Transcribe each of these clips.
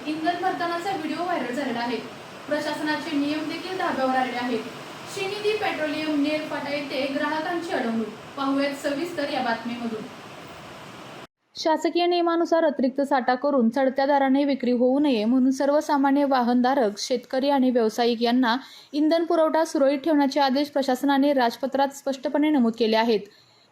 इंधन भरतानाचा video viral झालेला आहे। प्रशासनाचे नियम देखील धाब्यावर आलेले आहेत। श्रीनिधी पेट्रोलियम नेर फाटा येथे ग्राहकांची अडवणूक। पाहूयात सविस्तर या बातमीमधून। शासकीय नियमानुसार अतिरिक्त साठा करून चढत्या दराने विक्री होऊ नये म्हणून सर्वसामान्य वाहनधारक, शेतकरी आणि व्यावसायिक यांना इंधन पुरवठा सुरळीत ठेवण्याचे आदेश प्रशासनाने राजपत्रात स्पष्टपणे नमूद केले आहेत।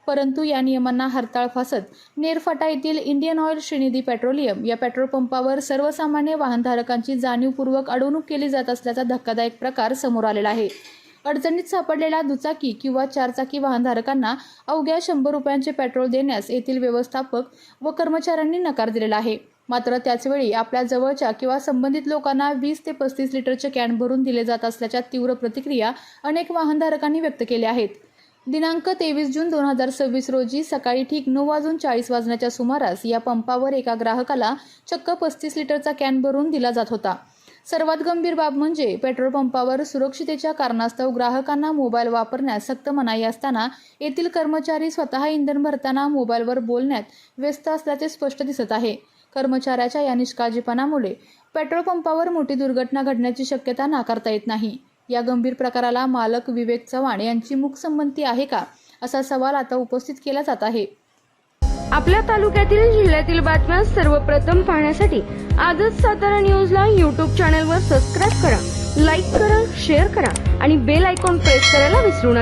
परंतु या नियमांना हरताळ फासत नेर फाटा येथील इंडियन ऑइल श्रीनिधी पेट्रोलियम या पेट्रोल पंपावर सर्वसामान्य वाहनधारकांची जाणीवपूर्वक अडवणूक केली जात असल्याचा धक्कादायक प्रकार समोर आलेला आहे। अडचणीत सापडलेल्या दुचाकी किंवा चारचाकी वाहनधारकांना अवघ्या 100 रुपयांचे पेट्रोल देण्यास येथील व्यवस्थापक व कर्मचाऱ्यांनी नकार दिलेला आहे। मात्र त्याचवेळी आपल्या जवळच्या किंवा संबंधित लोकांना 20 ते 35 लिटरचे कॅन भरून दिले जात असल्याच्या तीव्र प्रतिक्रिया अनेक वाहनधारकांनी व्यक्त केल्या आहेत। दिनांक 23 जून 2026 रोजी सकाळी ठीक 9:40 वाजण्याच्या सुमारास या पंपावर एका ग्राहकाला चक्क 35 लिटरचा कॅन भरून दिला जात होता। सर्वात गंभीर बाब म्हणजे पेट्रोल पंपावर सुरक्षितेच्या कारणास्तव ग्राहकांना मोबाईल वापरण्यास सक्त मनाई असताना येथील कर्मचारी स्वतः इंधन भरताना मोबाईलवर बोलण्यात व्यस्त असल्याचे स्पष्ट दिसत आहे। कर्मचाऱ्याच्या या निष्काळजीपणामुळे पेट्रोल पंपावर मोठी दुर्घटना घडण्याची शक्यता नाकारता येत नाही। या गंभीर प्रकाराला मालक विवेक चव्हाण यांची मूकसंमती आहे का, असा सवाल आता उपस्थित केला जात आहे। आपल्या तालुक्यातील जिल्ह्यातील बातम्या सर्वप्रथम पाहण्यासाठी आजच सातारा न्यूजला YouTube चॅनलवर सबस्क्राइब करा, लाईक करा, शेअर करा आणि बेल आयकॉन प्रेस करायला विसरू नका।